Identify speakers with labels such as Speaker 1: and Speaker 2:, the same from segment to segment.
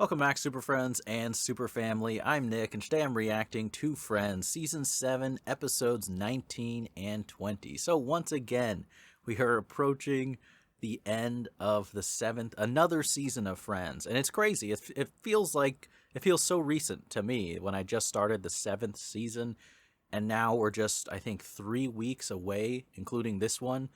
Speaker 1: Welcome back, Super Friends and Super Family. I'm Nick, and today I'm reacting to Friends, Season 7, Episodes 19 and 20. So once again, we are approaching the end of the 7th, another season of Friends. And it's crazy. It feels so recent to me when I just started the 7th season. And now we're just, I think, 3 weeks away, including this one,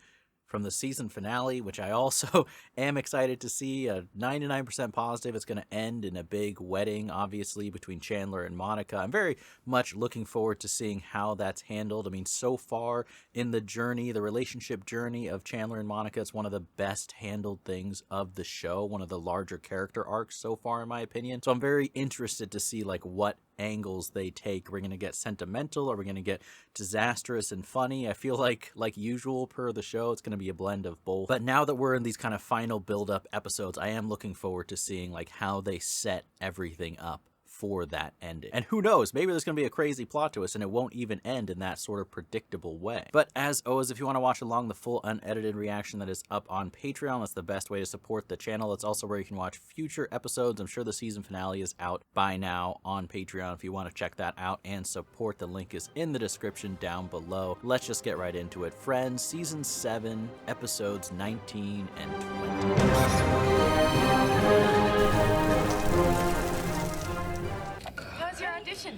Speaker 1: from the season finale, which I also am excited to see. 99% positive it's going to end in a big wedding, obviously, between Chandler and Monica. I'm very much looking forward to seeing how that's handled. I mean, so far in the journey, the relationship journey of Chandler and Monica, it's one of the best handled things of the show, one of the larger character arcs so far, in my opinion. So I'm very interested to see, like, what angles they take. Are we going to get sentimental? Are we going to get disastrous and funny? I feel like usual per the show, it's going to be a blend of both. But now that we're in these kind of final build-up episodes, I am looking forward to seeing like how they set everything up for that ending. And who knows, maybe there's going to be a crazy plot twist and it won't even end in that sort of predictable way. But as always, if you want to watch along the full unedited reaction that is up on Patreon, that's the best way to support the channel. It's also where you can watch future episodes. I'm sure the season finale is out by now on Patreon if you want to check that out and support. The link is in the description down below. Let's just get right into it. Friends, Season 7, Episodes 19 and 20.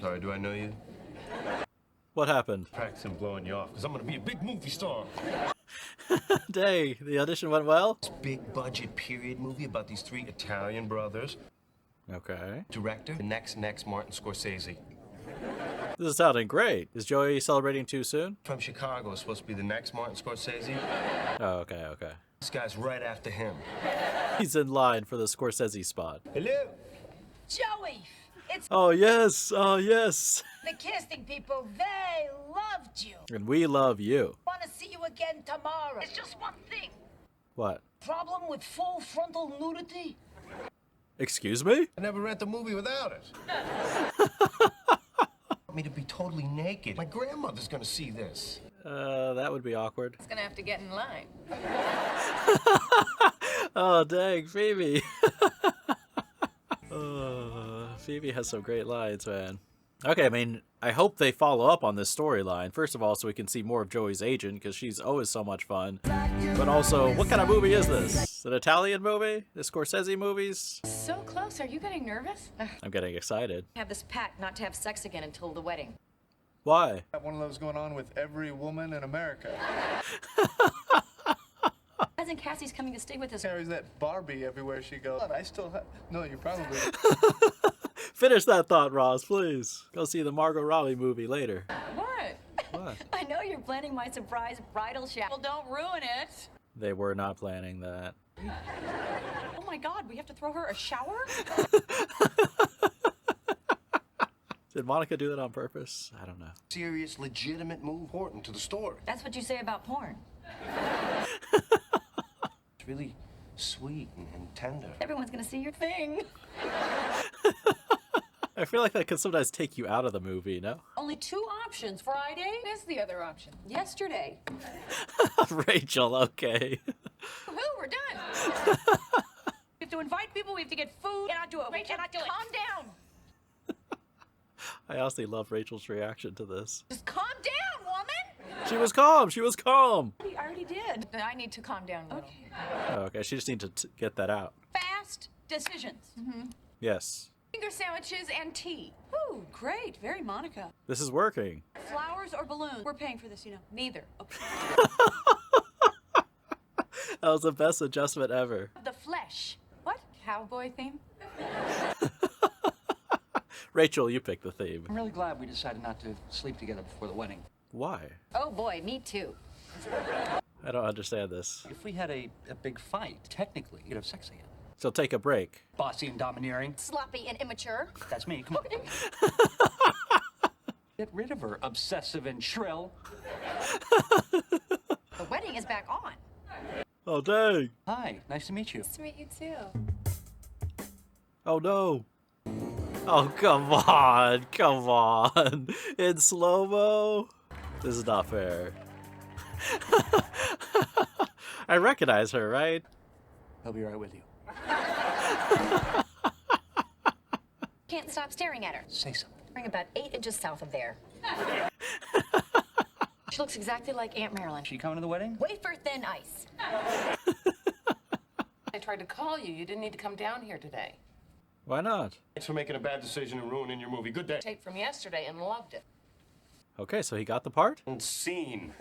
Speaker 2: Sorry, do I know you?
Speaker 1: What happened?
Speaker 2: Practicing blowing you off, because I'm going to be a big movie star.
Speaker 1: Dang, the audition went well?
Speaker 2: This big budget period movie about these 3 Italian brothers.
Speaker 1: Okay.
Speaker 2: Director, the next Martin Scorsese.
Speaker 1: This is sounding great. Is Joey celebrating too soon?
Speaker 2: From Chicago, is supposed to be the next Martin Scorsese.
Speaker 1: Oh, okay.
Speaker 2: This guy's right after him.
Speaker 1: He's in line for the Scorsese spot.
Speaker 2: Hello?
Speaker 3: Joey! It's
Speaker 1: Oh, yes!
Speaker 3: the casting people, they loved you.
Speaker 1: And we love you.
Speaker 3: Want to see you again tomorrow. It's just one thing.
Speaker 1: What?
Speaker 3: Problem with full frontal nudity?
Speaker 1: Excuse me?
Speaker 2: I never rent a movie without it. Want me to be totally naked. My grandmother's gonna see this.
Speaker 1: That would be awkward.
Speaker 4: It's gonna have to get in line.
Speaker 1: Oh, dang, Phoebe. Phoebe has some great lines, man. Okay, I mean, I hope they follow up on this storyline. First of all, so we can see more of Joey's agent, because she's always so much fun. But also, what kind of movie is this? An Italian movie? The Scorsese movies?
Speaker 4: So close. Are you getting nervous?
Speaker 1: I'm getting excited.
Speaker 4: I have this pact not to have sex again until the wedding.
Speaker 1: Why?
Speaker 5: Got one of those going on with every woman in America.
Speaker 4: Cousin Cassie's coming to stay with us.
Speaker 5: Carries that Barbie everywhere she goes. I still have... No, you probably...
Speaker 1: Finish that thought, Ross, please. Go see the Margot Robbie movie later.
Speaker 4: What?
Speaker 1: What?
Speaker 4: I know you're planning my surprise bridal shower. Well, don't ruin it.
Speaker 1: They were not planning that.
Speaker 4: Oh my God, we have to throw her a shower?
Speaker 1: Did Monica do that on purpose? I don't know.
Speaker 2: Serious, legitimate move, important to the story.
Speaker 4: That's what you say about porn.
Speaker 2: It's really sweet and tender.
Speaker 4: Everyone's gonna see your thing.
Speaker 1: I feel like that could sometimes take you out of the movie, no?
Speaker 4: Only 2 options. Friday. There's the other option. Yesterday.
Speaker 1: Rachel, okay.
Speaker 4: Woo, we're done. We have to invite people. We have to get food. We cannot do it. We cannot do it. Calm down.
Speaker 1: I honestly love Rachel's reaction to this.
Speaker 4: Just calm down, woman.
Speaker 1: She was calm. She was calm.
Speaker 4: I already did. I need to calm down a little. Okay.
Speaker 1: Oh, okay, she just needs to get that out.
Speaker 4: Fast decisions.
Speaker 1: Yes.
Speaker 4: Finger sandwiches and tea. Ooh, great. Very Monica.
Speaker 1: This is working.
Speaker 4: Flowers or balloons? We're paying for this, you know. Neither. Okay.
Speaker 1: That was the best adjustment ever.
Speaker 4: The flesh. What? Cowboy theme?
Speaker 1: Rachel, you pick the theme.
Speaker 6: I'm really glad we decided not to sleep together before the wedding.
Speaker 1: Why?
Speaker 4: Oh boy, me too.
Speaker 1: I don't understand this.
Speaker 6: If we had a big fight, technically, you'd have sex again.
Speaker 1: So take a break.
Speaker 6: Bossy and domineering.
Speaker 4: Sloppy and immature.
Speaker 6: That's me. Come on. Get rid of her, obsessive and shrill.
Speaker 4: The wedding is back on.
Speaker 1: Oh, dang.
Speaker 6: Hi, nice to meet you.
Speaker 4: Nice to meet you too.
Speaker 1: Oh, no. Oh, come on. In slow-mo? This is not fair. I recognize her, right?
Speaker 6: He'll be right with you.
Speaker 7: Can't stop staring at her.
Speaker 6: Say something.
Speaker 7: About 8 inches south of there. She looks exactly like Aunt Marilyn.
Speaker 6: She coming to the wedding?
Speaker 7: Wafer thin ice.
Speaker 8: I tried to call you. You didn't need to come down here today.
Speaker 1: Why not?
Speaker 2: Thanks for making a bad decision and ruining your movie. Good day.
Speaker 8: Tape from yesterday and loved it.
Speaker 1: Okay, so he got the part?
Speaker 2: And scene.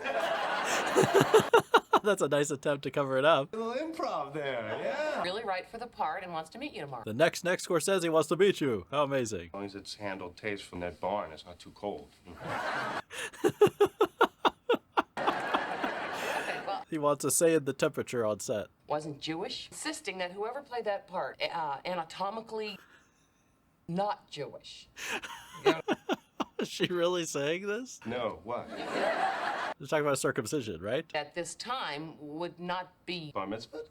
Speaker 1: That's a nice attempt to cover it up.
Speaker 2: A little improv there, yeah.
Speaker 8: Really right for the part and wants to meet you tomorrow.
Speaker 1: The next Scorsese wants to meet you. How amazing.
Speaker 2: As long as it's handled taste from that barn, it's not too cold.
Speaker 1: He wants to say in the temperature on set.
Speaker 8: Wasn't Jewish. Insisting that whoever played that part, anatomically not Jewish.
Speaker 1: Is she really saying this?
Speaker 2: No, what?
Speaker 1: She's talking about circumcision, right?
Speaker 8: At this time would not be.
Speaker 2: Bar mitzvah?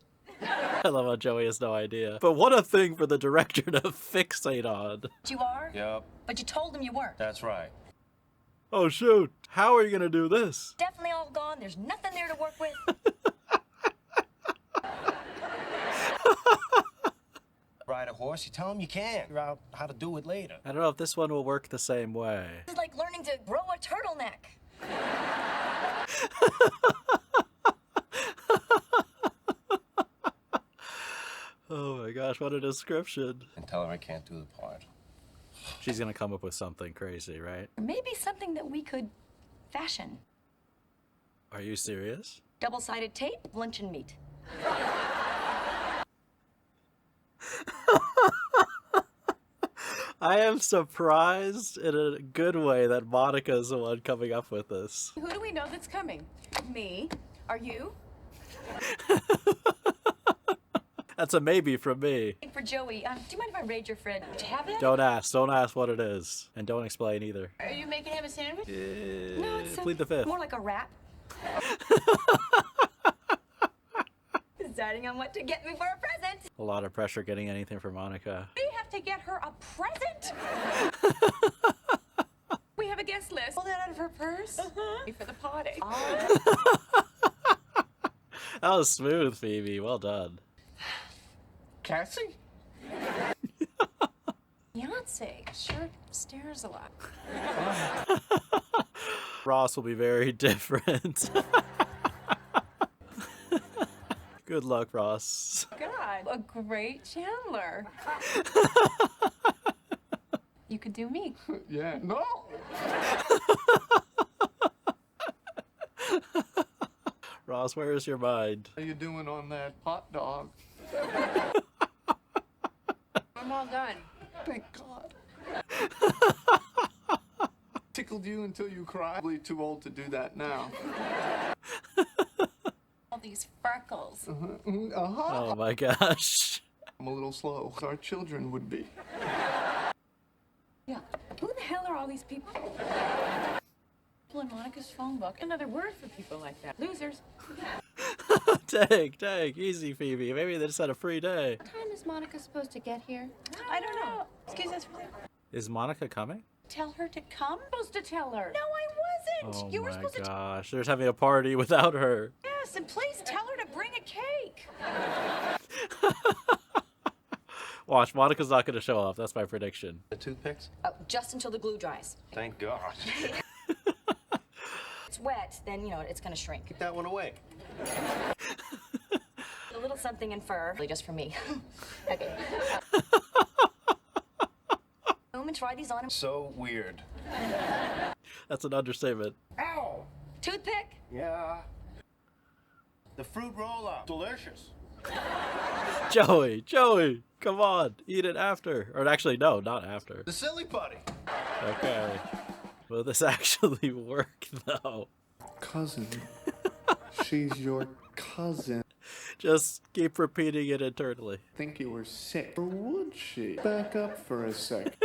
Speaker 1: I love how Joey has no idea. But what a thing for the director to fixate on.
Speaker 7: You are?
Speaker 2: Yep,
Speaker 7: But you told him you weren't.
Speaker 2: that's right.
Speaker 1: Oh shoot, how are you gonna do this?
Speaker 7: Definitely all gone. There's nothing there to work with.
Speaker 2: Ride a horse, you tell him you can. Figure out how to do it later.
Speaker 1: I don't know if this one will work the same way.
Speaker 7: It's like learning to grow a turtleneck.
Speaker 1: Oh my gosh, what a description.
Speaker 2: And tell her I can't do the part.
Speaker 1: She's gonna come up with something crazy, right?
Speaker 7: Maybe something that we could fashion.
Speaker 1: Are you serious?
Speaker 7: Double-sided tape, luncheon meat.
Speaker 1: I am surprised in a good way that Monica's the one coming up with this.
Speaker 4: Who do we know that's coming? Me? Are you?
Speaker 1: That's a maybe from me.
Speaker 7: For Joey, do you mind if I raid your fridge? Do you have it?
Speaker 1: Don't ask what it is. And don't explain either.
Speaker 4: Are you making him a sandwich?
Speaker 7: No, it's
Speaker 1: Plead the fifth.
Speaker 7: more like a wrap. Deciding on what to get me for a present.
Speaker 1: A lot of pressure getting anything for Monica.
Speaker 4: We have to get her a present? We have a guest list. Pull that out of her purse. For the party.
Speaker 1: That was smooth, Phoebe. Well done.
Speaker 5: Cassie?
Speaker 4: Beyonce sure stares a lot.
Speaker 1: Ross will be very different. Good luck, Ross.
Speaker 4: God, a great Chandler. You could do me.
Speaker 5: Yeah. No!
Speaker 1: Ross, where is your mind?
Speaker 5: How you doing on that hot dog?
Speaker 4: I'm all done.
Speaker 5: Thank God. Tickled you until you cried. Probably too old to do that now.
Speaker 4: All these freckles.
Speaker 1: Oh my gosh.
Speaker 5: I'm a little slow. Our children would be.
Speaker 4: Yeah. Who the hell are all these people? People in Monica's phone book. Another word for people like that. Losers.
Speaker 1: Dang, easy, Phoebe. Maybe they just had a free day.
Speaker 7: What time is Monica supposed to get here?
Speaker 4: I don't know. Excuse us for that.
Speaker 1: Is Monica coming?
Speaker 4: Tell her to come? I'm supposed to tell her.
Speaker 7: No, I wasn't.
Speaker 1: Oh
Speaker 7: You were
Speaker 1: my
Speaker 7: supposed to.
Speaker 1: gosh, they're just having a party without her.
Speaker 4: Yes, and please tell her to bring a cake.
Speaker 1: Watch, Monica's not gonna show up. That's my prediction.
Speaker 2: The toothpicks?
Speaker 7: Oh, just until the glue dries.
Speaker 2: Thank God.
Speaker 7: It's wet, then it's gonna shrink.
Speaker 2: Keep that one away.
Speaker 7: A little something in fur, really just for me. Okay. And try these on him.
Speaker 2: So weird.
Speaker 1: That's an understatement.
Speaker 2: Ow!
Speaker 7: Toothpick?
Speaker 2: Yeah. The fruit roll-up. Delicious.
Speaker 1: Joey, come on, eat it after. Or actually, no, not after.
Speaker 2: The silly putty.
Speaker 1: Okay. Will this actually work, though?
Speaker 5: Cousin. She's your cousin.
Speaker 1: Just keep repeating it internally.
Speaker 5: Think you were sick. Or would she? Back up for a sec.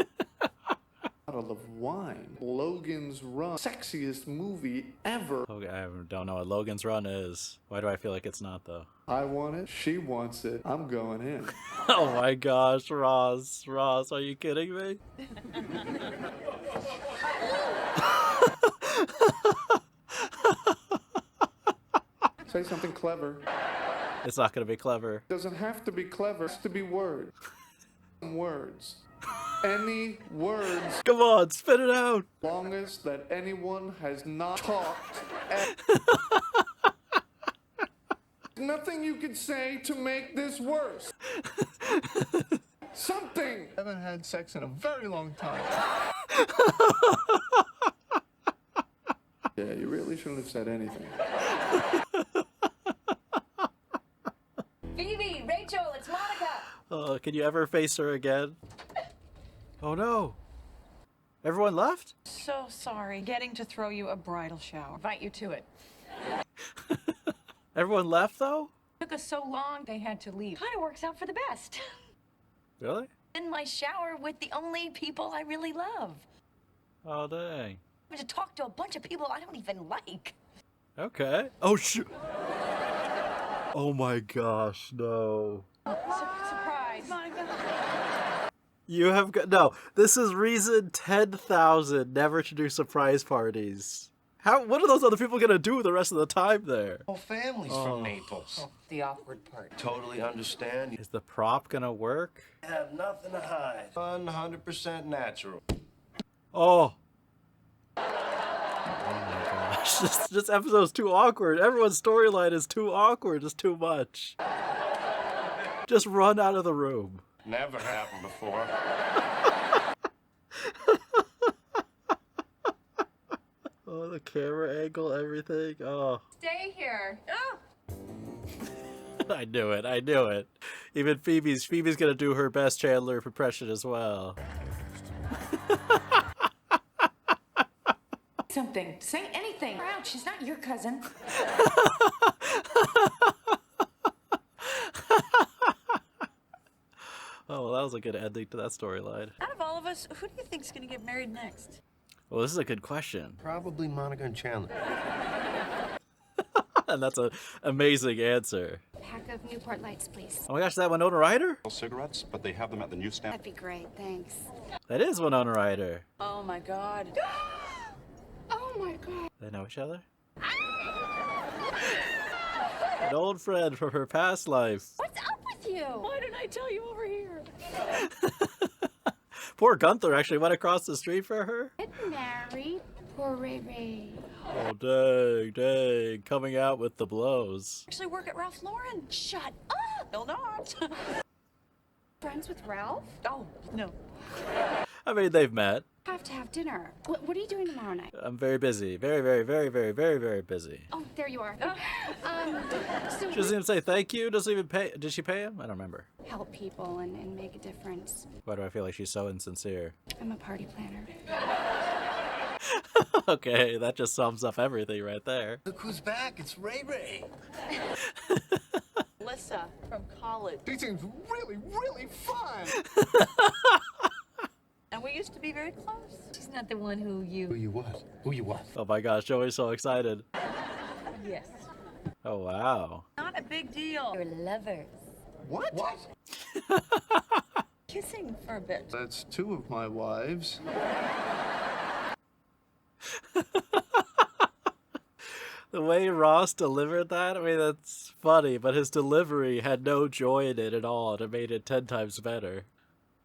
Speaker 5: Bottle of wine. Logan's Run. Sexiest movie ever.
Speaker 1: Okay, I don't know what Logan's Run is. Why do I feel like it's not, though?
Speaker 5: I want it. She wants it. I'm going in.
Speaker 1: Oh my gosh, Ross, are you kidding me?
Speaker 5: Say something clever.
Speaker 1: It's not gonna be clever.
Speaker 5: Doesn't have to be clever. It has to be words. Words. any words
Speaker 1: Come on, spit it out.
Speaker 5: longest that anyone has not talked. Nothing you could say to make this worse. Something. I haven't had sex in a very long time. Yeah, you really shouldn't have said anything.
Speaker 7: Phoebe, Rachel, it's Monica.
Speaker 1: Oh, can you ever face her again? Oh no. Everyone left?
Speaker 4: So sorry. Getting to throw you a bridal shower. Invite you to it.
Speaker 1: Everyone left though?
Speaker 4: Took us so long, they had to leave.
Speaker 7: Kind of works out for the best.
Speaker 1: Really?
Speaker 4: In my shower with the only people I really love.
Speaker 1: Oh dang.
Speaker 4: To talk to a bunch of people I don't even like.
Speaker 1: Okay. Oh shoot. Oh my gosh, no.
Speaker 4: Surprise. Monica.
Speaker 1: You have got no. This is reason 10,000 never to do surprise parties. How? What are those other people gonna do the rest of the time there?
Speaker 2: Whole family's from Naples.
Speaker 8: The awkward part.
Speaker 2: Totally understand. You
Speaker 1: Is the prop gonna work?
Speaker 2: have nothing to hide. 100% natural.
Speaker 1: Oh. Oh my gosh. This episode's too awkward. Everyone's storyline is too awkward. It's too much. Just run out of the room.
Speaker 2: Never happened before.
Speaker 1: Oh, the camera angle, everything. Oh.
Speaker 7: Stay here. Oh.
Speaker 1: I knew it. I knew it. Even Phoebe's gonna do her best Chandler impression as well.
Speaker 4: Something. Say anything. Ouch, she's not your cousin.
Speaker 1: Oh, well, that was a good ending to that storyline.
Speaker 4: Out of all of us, who do you think's gonna get married next?
Speaker 1: Well, this is a good question.
Speaker 2: Probably Monica and Chandler.
Speaker 1: And that's an amazing answer.
Speaker 9: Pack of Newport Lights, please.
Speaker 1: Oh my gosh, is that Winona Ryder?
Speaker 10: Cigarettes, but they have them at the newsstand.
Speaker 9: That'd be great, thanks.
Speaker 1: That is Winona Ryder.
Speaker 4: Oh my god.
Speaker 9: Oh my god.
Speaker 1: They know each other? An old friend from her past life.
Speaker 9: What's up with you?
Speaker 4: Why didn't I tell you over here?
Speaker 1: Poor Gunther actually went across the street for her.
Speaker 9: Get married. Poor Ray Ray.
Speaker 1: Oh, dang, dang. Coming out with the blows.
Speaker 4: Actually work at Ralph Lauren.
Speaker 9: Shut up!
Speaker 4: Will not.
Speaker 9: Friends with Ralph?
Speaker 4: Oh, no.
Speaker 1: I mean, they've met.
Speaker 9: Have to have dinner. What are you doing tomorrow night?
Speaker 1: I'm very busy. Very, very, very, very, very, very busy.
Speaker 9: Oh, there you are. So
Speaker 1: She doesn't even say thank you. Doesn't even pay. Did she pay him? I don't remember.
Speaker 9: help people and make a difference.
Speaker 1: Why do I feel like she's so insincere?
Speaker 9: I'm a party planner.
Speaker 1: Okay, that just sums up everything right there.
Speaker 2: Look who's back. It's Ray Ray.
Speaker 4: Lissa from college.
Speaker 5: She seems really, really fun.
Speaker 4: And we used to be very close. She's not the one who you...
Speaker 2: you what? Who you what?
Speaker 1: Oh my gosh, Joey's so excited.
Speaker 4: Yes.
Speaker 1: Oh wow.
Speaker 4: Not a big deal.
Speaker 7: You're lovers.
Speaker 5: What? What?
Speaker 4: Kissing for a bit.
Speaker 5: That's two of my wives.
Speaker 1: The way Ross delivered that, I mean, that's funny, but his delivery had no joy in it at all, and it made it 10 times better.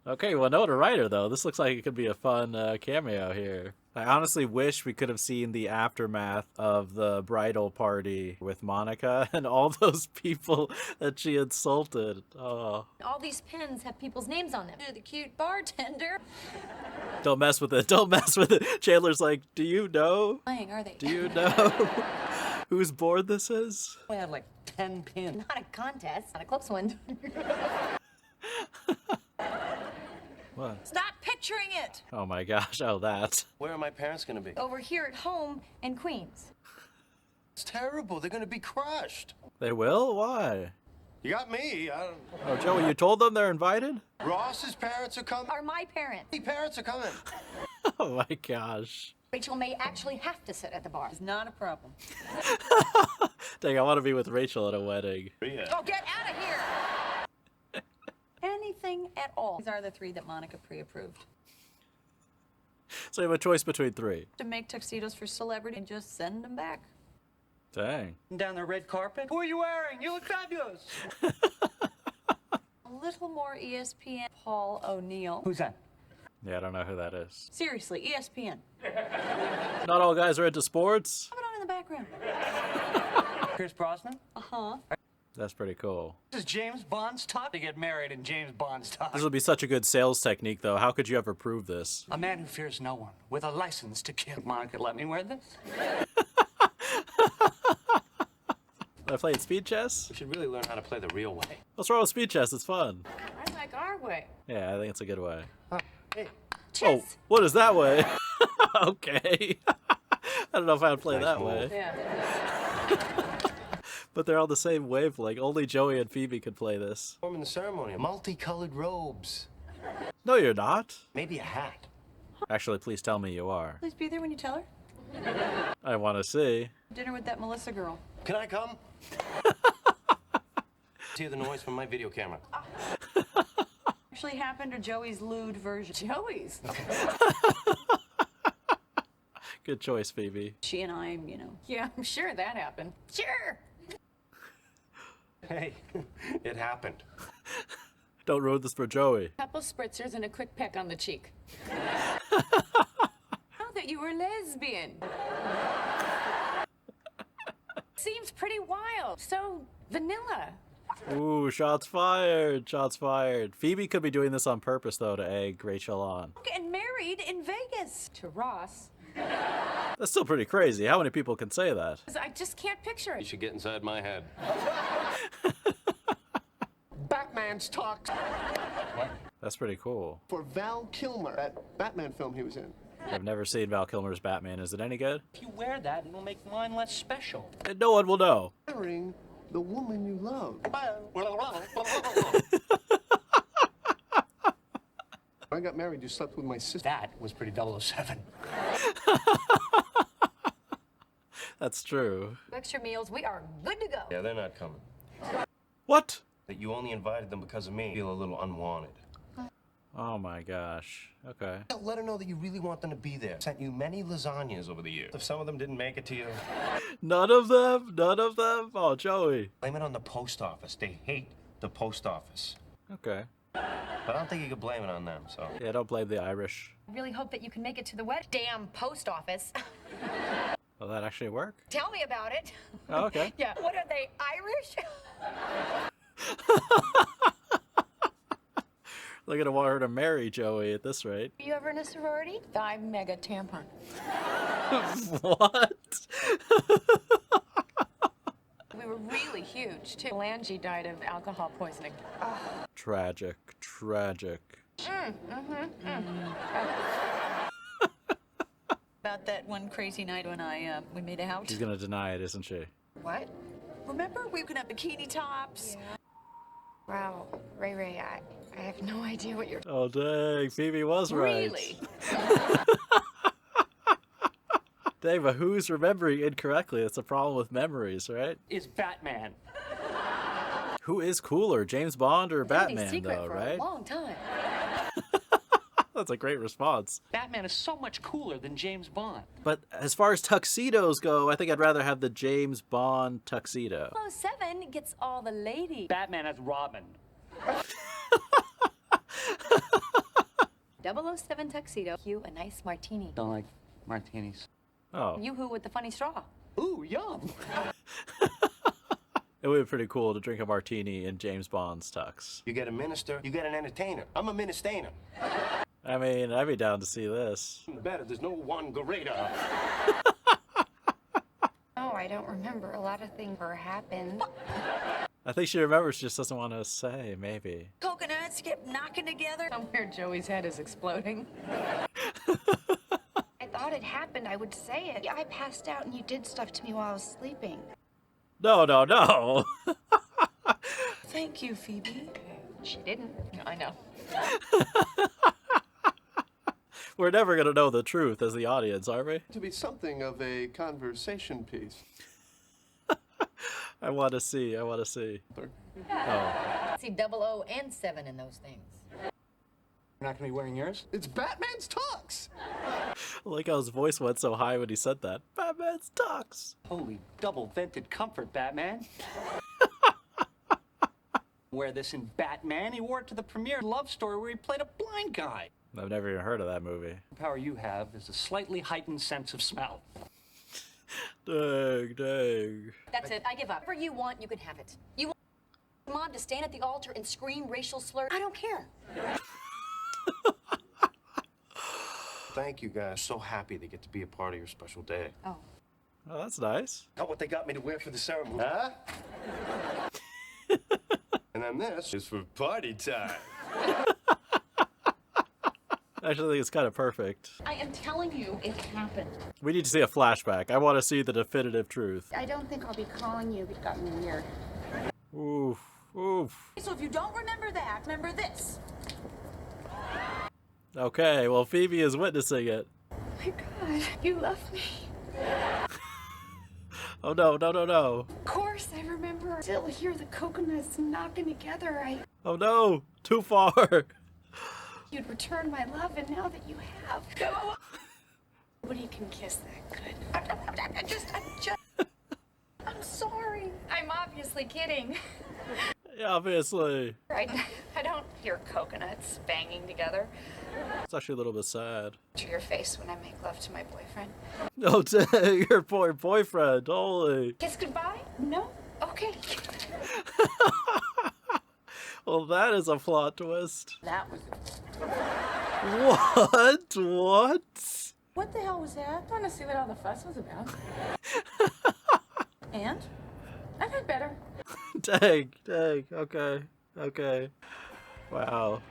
Speaker 1: Okay, Winona Ryder, though. This looks like it could be a fun cameo here. I honestly wish we could have seen the aftermath of the bridal party with Monica and all those people that she insulted. Oh.
Speaker 7: All these pins have people's names on them.
Speaker 4: You're the cute bartender.
Speaker 1: Don't mess with it. Don't mess with it. Chandler's like, do you know?
Speaker 4: Playing, are they?
Speaker 1: Do you know whose board this is?
Speaker 6: We had like 10 pins.
Speaker 7: Not a contest, not a close one.
Speaker 1: What?
Speaker 4: Stop picturing it.
Speaker 1: Oh my gosh, oh that.
Speaker 2: Where are my parents gonna be?
Speaker 7: Over here at home in Queens.
Speaker 2: It's terrible. They're gonna be crushed.
Speaker 1: They will? Why?
Speaker 2: You got me. I don't...
Speaker 1: Oh, Joey, you told them they're invited?
Speaker 2: Ross's parents are coming.
Speaker 7: Are my parents.
Speaker 2: My parents are coming.
Speaker 1: Oh my gosh.
Speaker 7: Rachel may actually have to sit at the bar.
Speaker 4: It's not a problem.
Speaker 1: Dang, I want to be with Rachel at a wedding.
Speaker 2: Yeah.
Speaker 4: Oh, get out of here! Anything at all. These are the three that Monica pre-approved.
Speaker 1: So you have a choice between three.
Speaker 4: To make tuxedos for celebrity and just send them back.
Speaker 1: Dang.
Speaker 6: Down the red carpet. Who are you wearing? You look fabulous.
Speaker 4: A little more ESPN. Paul O'Neill.
Speaker 6: Who's that?
Speaker 1: Yeah, I don't know who that is.
Speaker 4: Seriously, ESPN.
Speaker 1: Not all guys are into sports.
Speaker 4: Put on in the background.
Speaker 6: Pierce Brosnan?
Speaker 4: Uh-huh.
Speaker 1: That's pretty cool.
Speaker 6: This is James Bond's talk to get married in James Bond's talk.
Speaker 1: This would be such a good sales technique, though. How could you ever prove this?
Speaker 6: A man who fears no one, with a license to kill. Monica, let me wear this?
Speaker 1: I played speed chess?
Speaker 2: You should really learn how to play the real way.
Speaker 1: What's wrong with speed chess? It's fun.
Speaker 4: I like our way.
Speaker 1: Yeah, I think it's a good way.
Speaker 2: Hey,
Speaker 1: Oh, what is that way? Okay. I don't know if I would play
Speaker 2: Nice
Speaker 1: that
Speaker 2: move.
Speaker 1: way.
Speaker 4: Yeah.
Speaker 1: But they're on the same wavelength. Only Joey and Phoebe could play this.
Speaker 2: performing the ceremony. Multicolored robes.
Speaker 1: No, you're not.
Speaker 2: Maybe a hat.
Speaker 1: Actually, please tell me you are.
Speaker 4: Please be there when you tell her.
Speaker 1: I want to see.
Speaker 4: Dinner with that Melissa girl.
Speaker 2: Can I come? Hear the noise from my video camera.
Speaker 4: Actually happened or Joey's lewd version? Joey's.
Speaker 1: Good choice, Phoebe.
Speaker 4: She and I, you know. Yeah, I'm sure that happened. Sure.
Speaker 2: Hey, it happened.
Speaker 1: Don't ruin this for Joey.
Speaker 4: Couple spritzers and a quick peck on the cheek. Oh, that you were lesbian. Seems pretty wild. So vanilla.
Speaker 1: Ooh, shots fired. Shots fired. Phoebe could be doing this on purpose, though, to egg Rachel on.
Speaker 4: And married in Vegas. To Ross.
Speaker 1: That's still pretty crazy. How many people can say that?
Speaker 4: I just can't picture
Speaker 2: You
Speaker 4: it.
Speaker 2: should get inside my head.
Speaker 11: Batman's talks
Speaker 1: That's pretty cool.
Speaker 11: for Val Kilmer, that Batman film he was in.
Speaker 1: I've never seen Val Kilmer's Batman. Is it any good?
Speaker 6: If you wear that, it'll make mine less special.
Speaker 1: And no one will know.
Speaker 11: Marrying the woman you love. When I got married, you slept with my sister.
Speaker 6: That was pretty 007.
Speaker 1: That's true.
Speaker 3: Extra meals, we are good to go.
Speaker 2: Yeah, they're not coming.
Speaker 1: What?
Speaker 2: That you only invited them because of me. Feel a little unwanted.
Speaker 1: Oh my gosh. Okay.
Speaker 2: Let her know that you really want them to be there. Sent you many lasagnas over the years. If some of them didn't make it to you,
Speaker 1: None of them? None of them? Oh, Joey.
Speaker 2: blame it on the post office. They hate the post office.
Speaker 1: Okay.
Speaker 2: But I don't think you could blame it on them, so.
Speaker 1: Yeah, don't blame the Irish.
Speaker 3: I really hope that you can make it to the wedding. Damn post office.
Speaker 1: Will that actually work?
Speaker 3: Tell me about it.
Speaker 1: Oh, okay.
Speaker 3: Yeah, what are they, Irish?
Speaker 1: They're gonna want her to marry Joey at this rate.
Speaker 3: You ever in a sorority?
Speaker 4: Thigh mega tampon.
Speaker 1: What?
Speaker 4: We were really huge, too. Angie died of alcohol poisoning.
Speaker 1: Tragic. Tragic.
Speaker 4: About that one crazy night when we made out.
Speaker 1: She's gonna deny it, isn't she?
Speaker 3: What?
Speaker 4: Remember, we were gonna have bikini tops.
Speaker 3: Wow, Ray, I have no idea what you're
Speaker 1: Oh, dang. Phoebe was right.
Speaker 4: Really?
Speaker 1: Dang, but who's remembering incorrectly? That's a problem with memories, right?
Speaker 6: Is Batman.
Speaker 1: Who is cooler, James Bond or Batman,
Speaker 3: secret
Speaker 1: though,
Speaker 3: for
Speaker 1: right?
Speaker 3: a long time.
Speaker 1: That's a great response.
Speaker 6: Batman is so much cooler than James Bond.
Speaker 1: But as far as tuxedos go, I think I'd rather have the James Bond tuxedo.
Speaker 3: 007 gets all the ladies.
Speaker 6: Batman as Robin.
Speaker 3: 007 tuxedo. You a nice martini.
Speaker 6: Don't like martinis.
Speaker 1: Oh,
Speaker 3: Yoo-hoo with the funny straw.
Speaker 6: Ooh, yum.
Speaker 1: it would be pretty cool to drink a martini in James Bond's tux.
Speaker 2: You get a minister, you get an entertainer. I'm a ministainer.
Speaker 1: I mean, I'd be down to see this.
Speaker 2: Better, there's no one greater.
Speaker 3: Oh, I don't remember. A lot of things ever happened.
Speaker 1: I think she remembers, she just doesn't want to say, maybe.
Speaker 4: Coconuts kept knocking together. Somewhere Joey's head is exploding.
Speaker 9: I thought it happened, I would say it. I passed out and you did stuff to me while I was sleeping.
Speaker 1: No, no, no.
Speaker 4: Thank you, Phoebe.
Speaker 3: She didn't.
Speaker 4: I know.
Speaker 1: We're never going to know the truth as the audience, are we?
Speaker 11: To be something of a conversation piece.
Speaker 1: I want to see. Oh.
Speaker 3: See 00 and 7 in those things.
Speaker 6: You're not gonna be wearing yours?
Speaker 11: It's Batman's tux!
Speaker 1: I like how his voice went so high when he said that. Batman's tux.
Speaker 6: Holy double-vented comfort, Batman. Wear this in Batman. He wore it to the premiere Love Story where he played a blind guy.
Speaker 1: I've never even heard of that movie.
Speaker 6: The power you have is a slightly heightened sense of smell.
Speaker 1: Dang.
Speaker 7: That's it. I give up. Whatever you want, you can have it. You want Mom to stand at the altar and scream racial slurs? I don't care.
Speaker 2: Thank you guys. So happy to get to be a part of your special day.
Speaker 7: Oh.
Speaker 1: Oh, that's nice.
Speaker 2: How what they got me to wear for the ceremony? Huh? And then this is for party time.
Speaker 1: I actually think it's kind of perfect.
Speaker 7: I am telling you, it happened.
Speaker 1: We need to see a flashback. I want to see the definitive truth.
Speaker 9: I don't think I'll be calling you. It got me weird.
Speaker 1: Oof.
Speaker 4: So if you don't remember that, remember this.
Speaker 1: Okay, well, Phoebe is witnessing it.
Speaker 9: Oh my God, you love me.
Speaker 1: Oh, no.
Speaker 9: Of course, I remember. Still hear the coconuts knocking together.
Speaker 1: Oh, no. Too far.
Speaker 9: You'd return my love, and now that you have, nobody can kiss that good. I'm sorry. I'm obviously kidding.
Speaker 1: Yeah, obviously.
Speaker 9: I don't hear coconuts banging together.
Speaker 1: It's actually a little bit sad.
Speaker 9: To your face when I make love to my boyfriend.
Speaker 1: Oh, dang, your poor boyfriend. Holy.
Speaker 9: Kiss goodbye? No? Okay.
Speaker 1: Well, that is a plot twist.
Speaker 4: That was.
Speaker 1: What?
Speaker 4: What the hell was that? I want to see what all the fuss was about. And? I've had better.
Speaker 1: Dang. Okay. Wow.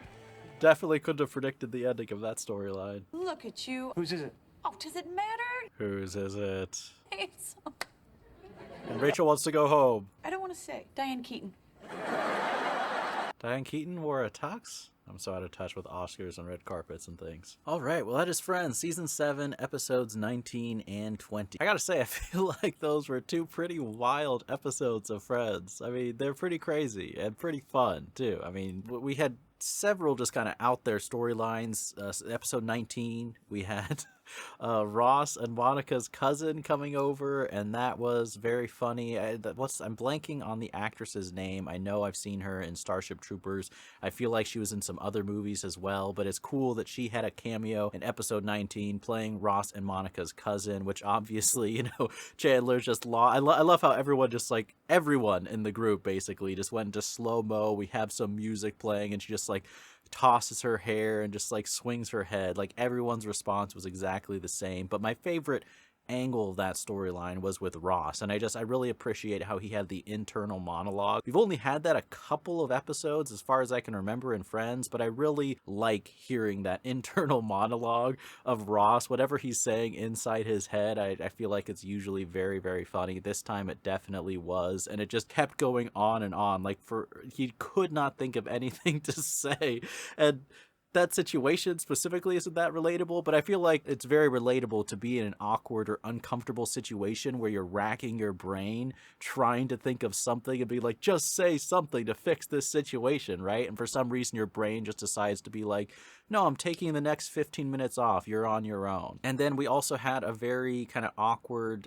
Speaker 1: Definitely couldn't have predicted the ending of that storyline.
Speaker 4: Look at you.
Speaker 6: Whose is it?
Speaker 4: Oh, does it matter?
Speaker 1: Whose is it?
Speaker 4: It's...
Speaker 1: And Rachel wants to go home.
Speaker 4: I don't want to say. Diane Keaton.
Speaker 1: Diane Keaton wore a tux? I'm so out of touch with Oscars and red carpets and things. All right, well, that is Friends, Season 7, Episodes 19 and 20. I gotta say, I feel like those were two pretty wild episodes of Friends. I mean, they're pretty crazy and pretty fun, too. I mean, we had several just kind of out there storylines. Episode 19, we had Ross and Monica's cousin coming over, and that was very funny. I'm blanking on the actress's name. I know I've seen her in Starship Troopers. I feel like she was in some other movies as well, but it's cool that she had a cameo in episode 19 playing Ross and Monica's cousin, which obviously, Chandler's just I love how everyone in the group basically just went into slow-mo. We have some music playing, and she just tosses her hair and just swings her head. Everyone's response was exactly the same. But my favorite angle of that storyline was with Ross, and I really appreciate how he had the internal monologue. We've only had that a couple of episodes as far as I can remember in Friends, but I really like hearing that internal monologue of Ross. Whatever he's saying inside his head, I feel like it's usually very, very funny. This time it definitely was, and it just kept going on and on. He could not think of anything to say, and that situation specifically isn't that relatable, but I feel like it's very relatable to be in an awkward or uncomfortable situation where you're racking your brain trying to think of something and be like, just say something to fix this situation, right? And for some reason your brain just decides to be like, no, I'm taking the next 15 minutes off. You're on your own. And then we also had a very kind of awkward,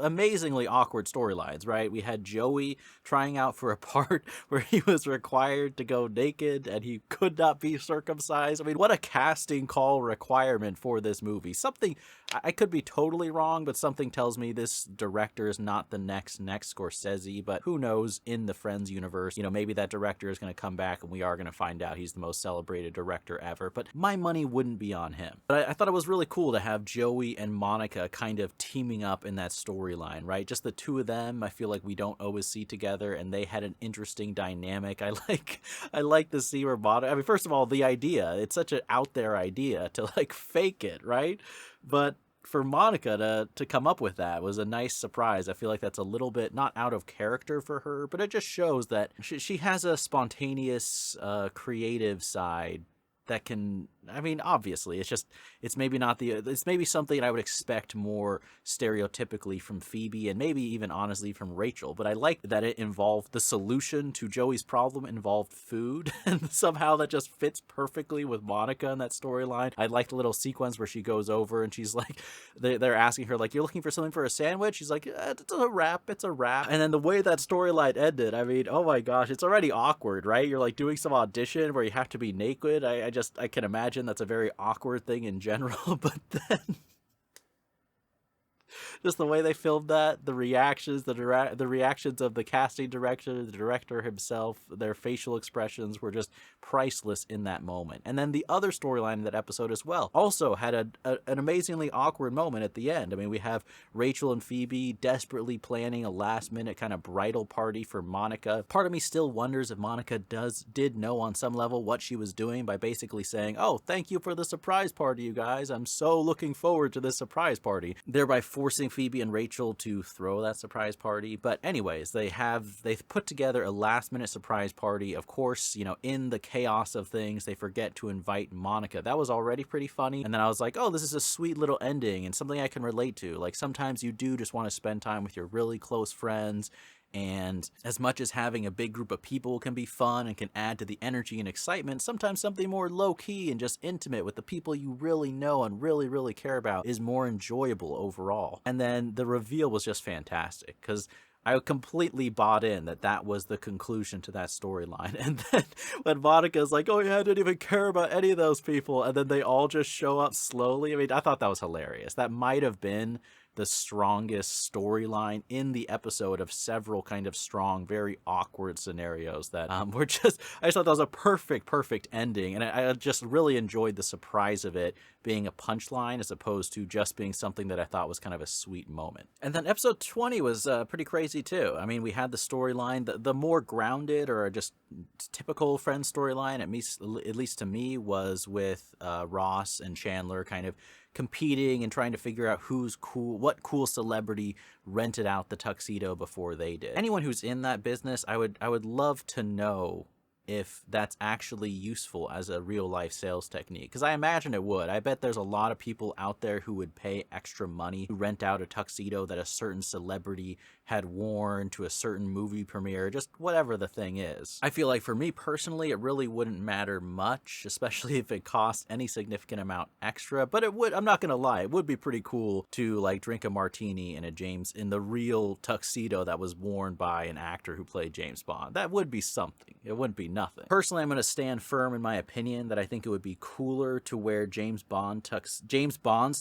Speaker 1: amazingly awkward storylines, right? We had Joey trying out for a part where he was required to go naked and he could not be circumcised. I mean, what a casting call requirement for this movie. Something, I could be totally wrong, but something tells me this director is not the next Scorsese, but who knows in the Friends universe, maybe that director is going to come back and we are going to find out he's the most celebrated director ever, but my money wouldn't be on him. But I thought it was really cool to have Joey and Monica kind of teaming up in that storyline, right? Just the two of them, I feel like we don't always see together, and they had an interesting dynamic. I like to see where Monica, first of all, the idea, it's such an out there idea to fake it, right? But for Monica to come up with that was a nice surprise. I feel like that's a little bit not out of character for her, but it just shows that she has a spontaneous, creative side that can I mean, obviously, it's maybe not it's maybe something I would expect more stereotypically from Phoebe and maybe even honestly from Rachel. But I like that it involved the solution to Joey's problem involved food, and somehow that just fits perfectly with Monica in that storyline. I like the little sequence where she goes over and she's like, they're asking her, like, you're looking for something for a sandwich? She's like, it's a wrap, it's a wrap. And then the way that storyline ended, I mean, oh my gosh, it's already awkward, right? You're like doing some audition where you have to be naked. I can imagine that's a very awkward thing in general, but then just the way they filmed that, the reactions, the reactions of the casting director, the director himself, their facial expressions were just priceless in that moment. And then the other storyline in that episode as well also had an amazingly awkward moment at the end. I mean, we have Rachel and Phoebe desperately planning a last-minute kind of bridal party for Monica. Part of me still wonders if Monica did know on some level what she was doing by basically saying, oh, thank you for the surprise party, you guys. I'm so looking forward to this surprise party. Thereby forcing Phoebe and Rachel to throw that surprise party. But anyways, they've put together a last-minute surprise party. Of course, in the chaos of things, they forget to invite Monica. That was already pretty funny. And then I was like, oh, this is a sweet little ending and something I can relate to. Like, sometimes you do just want to spend time with your really close friends. And as much as having a big group of people can be fun and can add to the energy and excitement, sometimes something more low-key and just intimate with the people you really know and really, really care about is more enjoyable overall. And then the reveal was just fantastic, because I completely bought in that was the conclusion to that storyline. And then when Monica's like, oh yeah, I didn't even care about any of those people, and then they all just show up slowly. I mean, I thought that was hilarious. That might have been the strongest storyline in the episode of several kind of strong, very awkward scenarios that were just, I just thought that was a perfect ending. And I just really enjoyed the surprise of it being a punchline as opposed to just being something that I thought was kind of a sweet moment. And then episode 20 was pretty crazy too. I mean, we had the storyline, the more grounded or just typical Friends storyline, at least to me, was with Ross and Chandler kind of competing and trying to figure out who's cool, what cool celebrity rented out the tuxedo before they did. Anyone who's in that business, I would love to know if that's actually useful as a real life sales technique, because I imagine it would. I bet there's a lot of people out there who would pay extra money to rent out a tuxedo that a certain celebrity had worn to a certain movie premiere, just whatever the thing is. I feel like for me personally, it really wouldn't matter much, especially if it cost any significant amount extra, but it would, I'm not gonna lie, it would be pretty cool to like drink a martini in the real tuxedo that was worn by an actor who played James Bond. That would be something. It wouldn't be nothing. Personally, I'm going to stand firm in my opinion that I think it would be cooler to wear James Bond's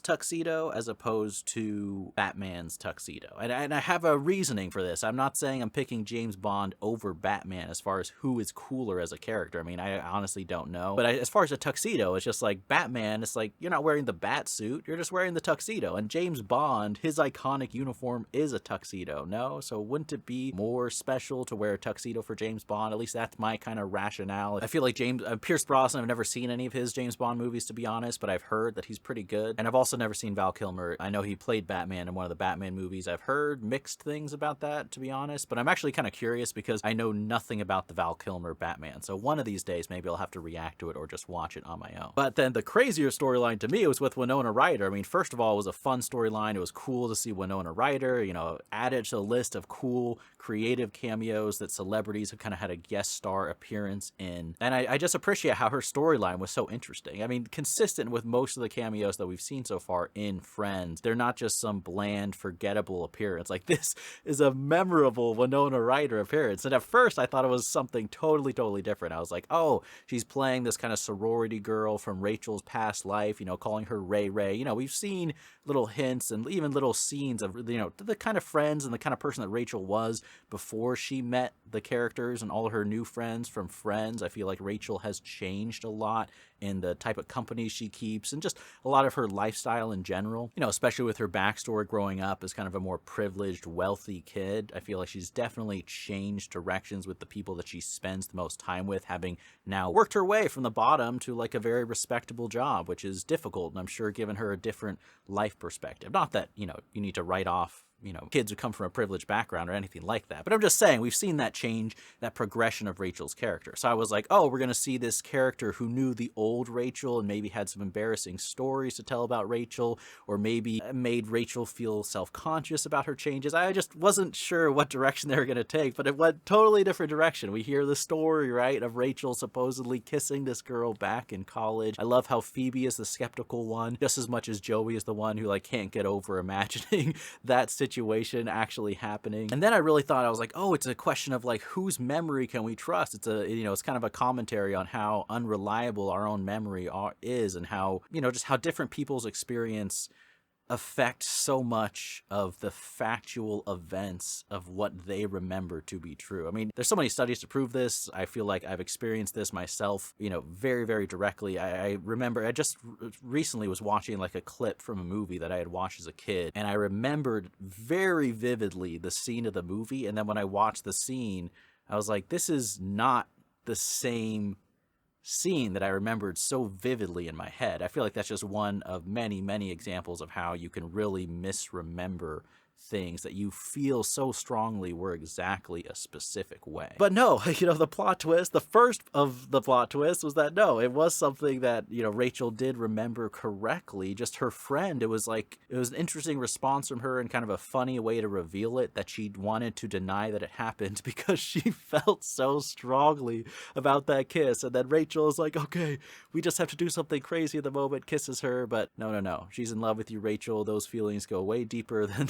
Speaker 1: tuxedo as opposed to Batman's tuxedo. And I have a reasoning for this. I'm not saying I'm picking James Bond over Batman as far as who is cooler as a character. I mean, I honestly don't know. But as far as a tuxedo, it's just like Batman, it's like you're not wearing the bat suit, you're just wearing the tuxedo. And James Bond, his iconic uniform is a tuxedo, no? So wouldn't it be more special to wear a tuxedo for James Bond? At least that's my kind of rationale. I feel like Pierce Brosnan, I've never seen any of his James Bond movies, to be honest, but I've heard that he's pretty good. And I've also never seen Val Kilmer. I know he played Batman in one of the Batman movies. I've heard mixed things about that, to be honest, but I'm actually kind of curious because I know nothing about the Val Kilmer Batman. So one of these days, maybe I'll have to react to it or just watch it on my own. But then the crazier storyline to me was with Winona Ryder. I mean, first of all, it was a fun storyline. It was cool to see Winona Ryder, added to the list of cool, creative cameos that celebrities have kind of had a guest star appearance in. And I just appreciate how her storyline was so interesting. I mean, consistent with most of the cameos that we've seen so far in Friends. They're not just some bland, forgettable appearance. Like, this is a memorable Winona Ryder appearance. And at first, I thought it was something totally different. I was like, oh, she's playing this kind of sorority girl from Rachel's past life, calling her Ray Ray. We've seen little hints and even little scenes of, the kind of friends and the kind of person that Rachel was before she met the characters and all her new friends from Friends. I feel like Rachel has changed a lot in the type of companies she keeps and just a lot of her lifestyle in general, especially with her backstory growing up as kind of a more privileged, wealthy kid. I feel like she's definitely changed directions with the people that she spends the most time with, having now worked her way from the bottom to like a very respectable job, which is difficult. And I'm sure given her a different life perspective. Not that, you need to write off kids who come from a privileged background or anything like that. But I'm just saying, we've seen that change, that progression of Rachel's character. So I was like, oh, we're going to see this character who knew the old Rachel and maybe had some embarrassing stories to tell about Rachel, or maybe made Rachel feel self-conscious about her changes. I just wasn't sure what direction they were going to take, but it went totally different direction. We hear the story, right, of Rachel supposedly kissing this girl back in college. I love how Phoebe is the skeptical one, just as much as Joey is the one who can't get over imagining that situation actually happening. And then I really thought, I was like, oh, it's a question of whose memory can we trust? It's it's kind of a commentary on how unreliable our own memory is, and how, just how different people's experience affect so much of the factual events of what they remember to be true. I mean, there's so many studies to prove this. I feel like I've experienced this myself, very, very directly. I remember I just recently was watching a clip from a movie that I had watched as a kid, and I remembered very vividly the scene of the movie. And then when I watched the scene, I was like, this is not the same scene that I remembered so vividly in my head. I feel like that's just one of many, many examples of how you can really misremember things that you feel so strongly were exactly a specific way. But no, the plot twist, the first of the plot twists was that no, it was something that, Rachel did remember correctly. Just her friend, it was an interesting response from her and kind of a funny way to reveal it, that she wanted to deny that it happened because she felt so strongly about that kiss. And then Rachel is like, okay, we just have to do something crazy at the moment, kisses her. But no, she's in love with you, Rachel. Those feelings go way deeper than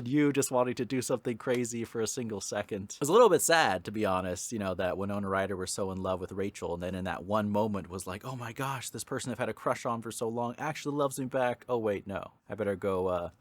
Speaker 1: you just wanting to do something crazy for a single second. It was a little bit sad, to be honest, that Winona Ryder was so in love with Rachel, and then in that one moment was like, oh my gosh, this person I've had a crush on for so long actually loves me back. Oh wait, no, I better go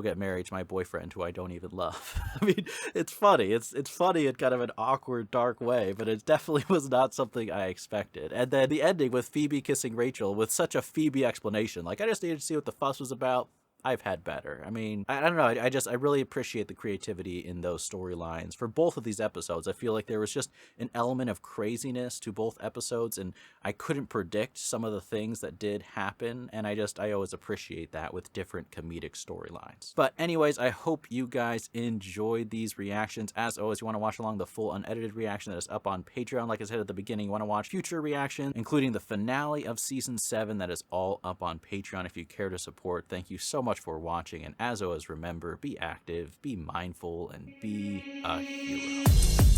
Speaker 1: get married to my boyfriend who I don't even love. I mean, it's funny. It's funny in kind of an awkward, dark way, but it definitely was not something I expected. And then the ending with Phoebe kissing Rachel with such a Phoebe explanation, I just needed to see what the fuss was about. I've had better. I mean, I don't know. I really appreciate the creativity in those storylines for both of these episodes. I feel like there was just an element of craziness to both episodes, and I couldn't predict some of the things that did happen. And I always appreciate that with different comedic storylines. But anyways, I hope you guys enjoyed these reactions. As always, you want to watch along the full unedited reaction that is up on Patreon. Like I said at the beginning, you want to watch future reactions, including the finale of season 7. That is all up on Patreon if you care to support. Thank you so much for watching, and as always, remember, be active, be mindful, and be a hero.